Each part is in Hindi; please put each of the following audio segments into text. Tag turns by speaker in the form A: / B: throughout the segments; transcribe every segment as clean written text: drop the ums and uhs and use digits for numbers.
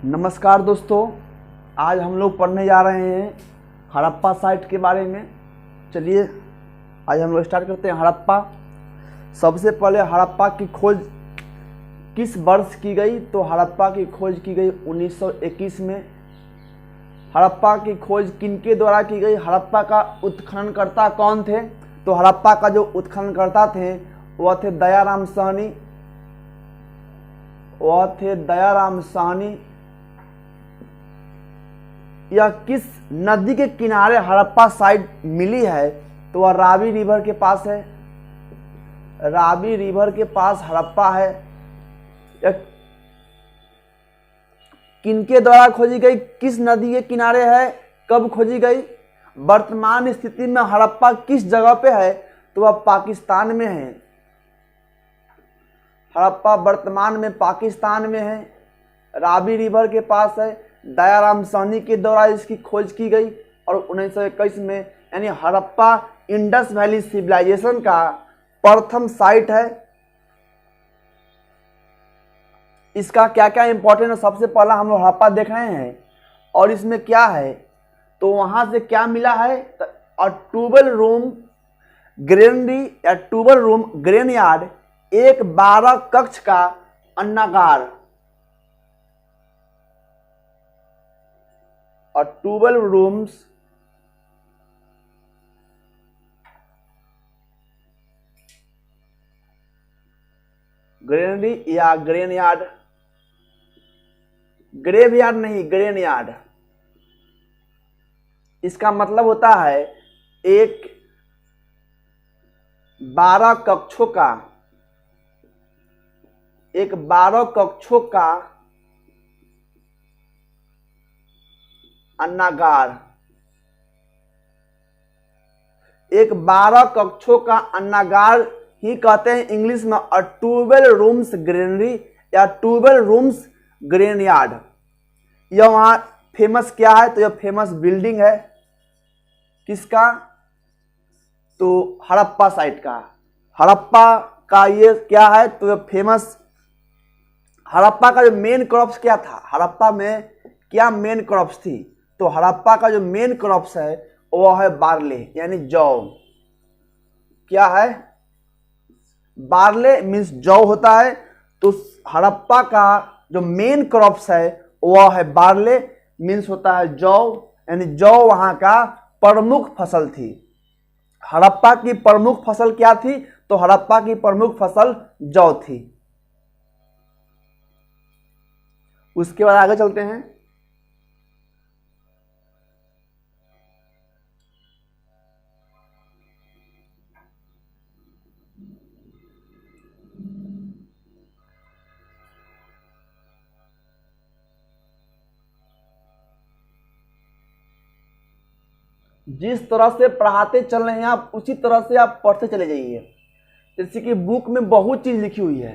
A: नमस्कार दोस्तों, आज हम लोग पढ़ने जा रहे हैं हड़प्पा साइट के बारे में। चलिए आज हम लोग स्टार्ट करते हैं। हड़प्पा, सबसे पहले हड़प्पा की खोज किस वर्ष की गई? तो हड़प्पा की खोज की गई 1921 में। हड़प्पा की खोज किनके द्वारा की गई? हड़प्पा का उत्खननकर्ता कौन थे? तो हड़प्पा का जो उत्खननकर्ता थे वह थे दयाराम साहनी। यह किस नदी के किनारे हड़प्पा साइट मिली है? तो वह रावी रिवर के पास है। रावी रिवर के पास हड़प्पा है। यह किनके द्वारा खोजी गई? किस नदी के किनारे है? कब खोजी गई? वर्तमान स्थिति में हड़प्पा किस जगह पे है? तो वह पाकिस्तान में है। हड़प्पा वर्तमान में पाकिस्तान में है, रावी रिवर के पास है। दयाराम साहनी के द्वारा इसकी खोज की गई और 1921 में, यानी हड़प्पा इंडस वैली सिविलाइजेशन का प्रथम साइट है। इसका क्या क्या इंपॉर्टेंट है? सबसे पहला हम लोग हड़प्पा देख रहे हैं और इसमें क्या है, तो वहां से क्या मिला है? तो ट्यूबल रूम ग्रेनरी या ट्यूबल रूम ग्रेन यार्ड, एक 12 कक्ष का अन्नागार और ट्यूबल रूम्स ग्रेनरी या ग्रेन यार्ड, ग्रेव यार्ड नहीं, ग्रेन यार्ड। इसका मतलब होता है एक 12 कक्षों का अन्नागार। एक 12 कक्षों का अन्नागार ही कहते हैं इंग्लिश में, और ट्यूबल रूम्स ग्रेनरी या ट्यूबल रूम्स ग्रेन यार्ड। यह वहां फेमस क्या है? तो यह फेमस बिल्डिंग है किसका? तो हड़प्पा साइट का। हड़प्पा का ये क्या है? तो यह फेमस। हड़प्पा का जो मेन क्रॉप्स क्या था? हड़प्पा में क्या मेन क्रॉप्स थी? तो हड़प्पा का जो मेन क्रॉप्स है वह है बार्ले, यानी जौ। क्या है? बार्ले मीन्स जौ होता है। तो हड़प्पा का जो मेन क्रॉप्स है वह है बार्ले, मीन्स होता है जौ, यानी जौ वहां का प्रमुख फसल थी। हड़प्पा की प्रमुख फसल क्या थी? तो हड़प्पा की प्रमुख फसल जौ थी। उसके बाद आगे चलते हैं। जिस तरह से पढ़ाते चल रहे हैं आप, उसी तरह से आप पढ़ते चले जाइए। जैसे कि बुक में बहुत चीज लिखी हुई है,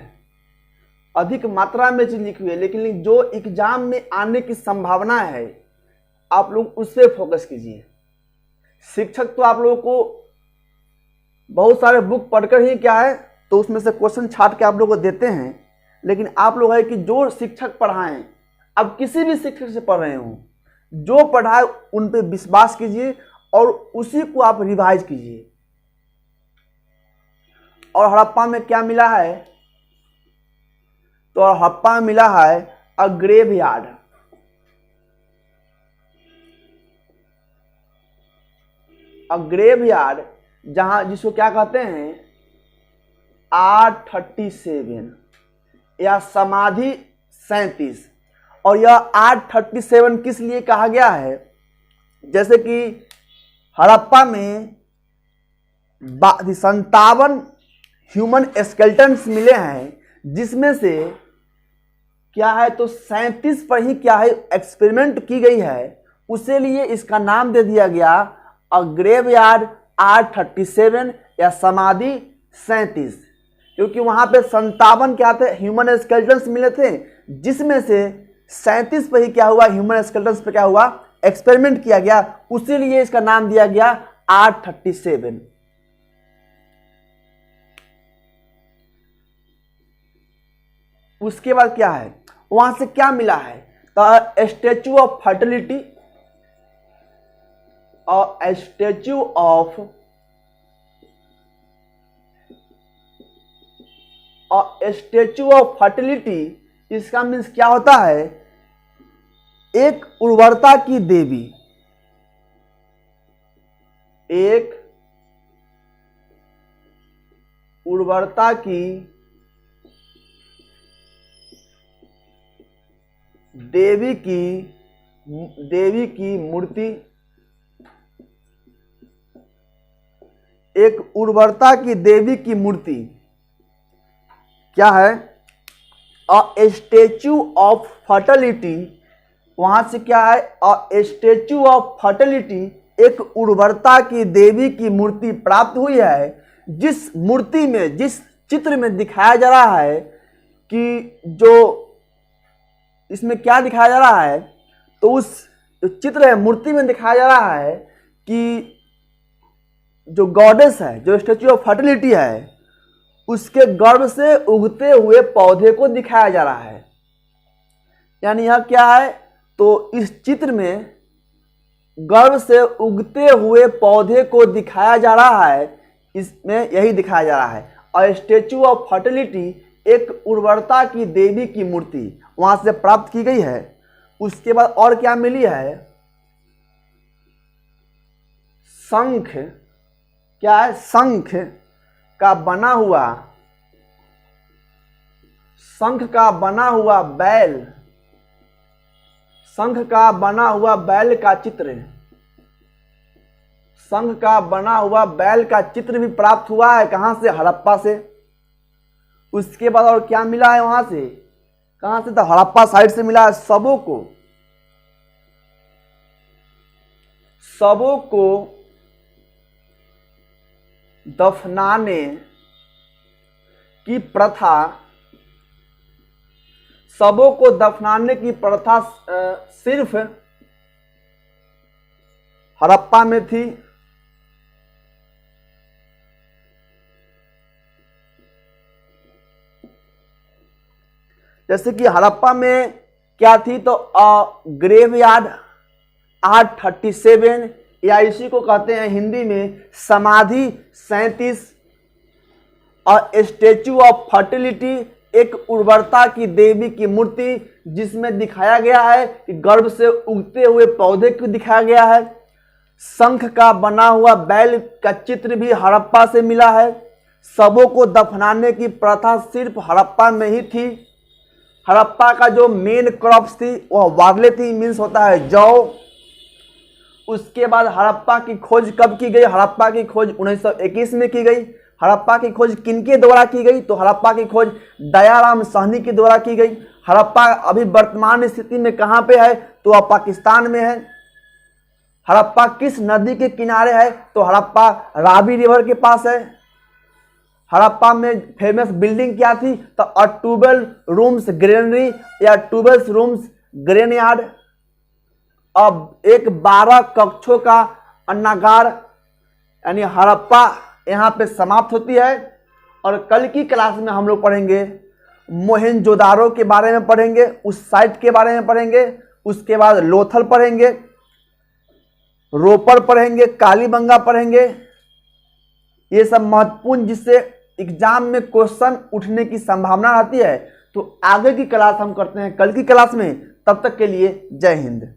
A: अधिक मात्रा में चीज लिखी हुई है, लेकिन जो एग्जाम में आने की संभावना है आप लोग उस पर फोकस कीजिए। शिक्षक तो आप लोगों को बहुत सारे बुक पढ़कर ही क्या है, तो उसमें से क्वेश्चन छाट के आप लोगों को देते हैं, लेकिन आप लोग है कि जो शिक्षक पढ़ाएं, अब किसी भी शिक्षक से पढ़ रहे हो, जो पढ़ाए उन पे विश्वास कीजिए और उसी को आप रिवाइज कीजिए। और हड़प्पा में क्या मिला है? तो हड़प्पा में मिला है a graveyard. A graveyard, जहां जिसको क्या कहते हैं, R37 या समाधि 37। और यह R37 किस लिए कहा गया है? जैसे कि हड़प्पा में 57 ह्यूमन स्केलेटन्स मिले हैं, जिसमें से क्या है, तो 37 पर ही क्या है एक्सपेरिमेंट की गई है। उसे लिए इसका नाम दे दिया गया अ ग्रेव यार्ड R37 या समाधि 37, क्योंकि वहां पे 57 क्या थे, ह्यूमन स्केलेटन्स मिले थे, जिसमें से 37 पर ही क्या हुआ, ह्यूमन स्केलेटन्स पे क्या हुआ, एक्सपेरिमेंट किया गया। उसी लिए इसका नाम दिया गया R37। उसके बाद क्या है, वहां से क्या मिला है? The statue of fertility, a statue of statute of fertility, इसका मीन्स क्या होता है, एक उर्वरता की देवी, एक उर्वरता की देवी की मूर्ति, एक उर्वरता की देवी की मूर्ति क्या है, अ स्टैचू ऑफ फर्टिलिटी, वहां से क्या है, अ स्टैचू ऑफ फर्टिलिटी, एक उर्वरता की देवी की मूर्ति प्राप्त हुई है, जिस मूर्ति में, जिस चित्र में दिखाया जा रहा है कि जो इसमें क्या दिखाया जा रहा है, तो उस जो चित्र है, मूर्ति में दिखाया जा रहा है कि जो गॉडेस है, जो स्टैचू ऑफ फर्टिलिटी है, उसके गर्भ से उगते हुए पौधे को दिखाया जा रहा है। यानी यह क्या है, तो इस चित्र में गर्भ से उगते हुए पौधे को दिखाया जा रहा है, इसमें यही दिखाया जा रहा है, और स्टैचू ऑफ फर्टिलिटी एक उर्वरता की देवी की मूर्ति वहां से प्राप्त की गई है। उसके बाद और क्या मिली है, शंख, क्या है, शंख का बना हुआ, शंख का बना हुआ बैल, शंख का बना हुआ बैल का चित्र, शंख का बना हुआ बैल का चित्र भी प्राप्त हुआ है, कहां से, हड़प्पा से। उसके बाद और क्या मिला है वहां से, कहां से, तो हड़प्पा साइड से मिला है। शवों को दफनाने की प्रथा, शवों को दफनाने की प्रथा सिर्फ हड़प्पा में थी। जैसे कि हड़प्पा में क्या थी, तो ग्रेवयार्ड R37, या इसी को कहते हैं हिंदी में समाधि 37, और स्टैचू ऑफ फर्टिलिटी एक उर्वरता की देवी की मूर्ति, जिसमें दिखाया गया है कि गर्भ से उगते हुए पौधे को दिखाया गया है। शंख का बना हुआ बैल का चित्र भी हड़प्पा से मिला है। शवों को दफनाने की प्रथा सिर्फ हड़प्पा में ही थी। हड़प्पा का जो मेन क्रॉप्स थी वह वार्ले थी, मीन्स होता है जौ। उसके बाद हड़प्पा की खोज कब की गई, हड़प्पा की खोज 1921 में की गई। हड़प्पा की खोज किनके द्वारा की गई, तो हड़प्पा की खोज दयाराम साहनी के द्वारा की गई। हड़प्पा अभी वर्तमान स्थिति में कहाँ पे है, तो वह पाकिस्तान में है। हड़प्पा किस नदी के किनारे है, तो हड़प्पा रावी रिवर के पास है। हड़प्पा में फेमस बिल्डिंग क्या थी, तो 12 रूम्स ग्रेनरी या 12 रूम्स ग्रेन यार्ड। अब एक 12 कक्षों का अन्नागार यानी हड़प्पा यहाँ पे समाप्त होती है। और कल की क्लास में हम लोग पढ़ेंगे मोहनजोदारो के बारे में पढ़ेंगे, उस साइट के बारे में पढ़ेंगे। उसके बाद लोथल पढ़ेंगे, रोपर पढ़ेंगे, कालीबंगा पढ़ेंगे। ये सब महत्वपूर्ण जिससे एग्जाम में क्वेश्चन उठने की संभावना रहती है। तो आगे की क्लास हम करते हैं कल की क्लास में। तब तक के लिए जय हिंद।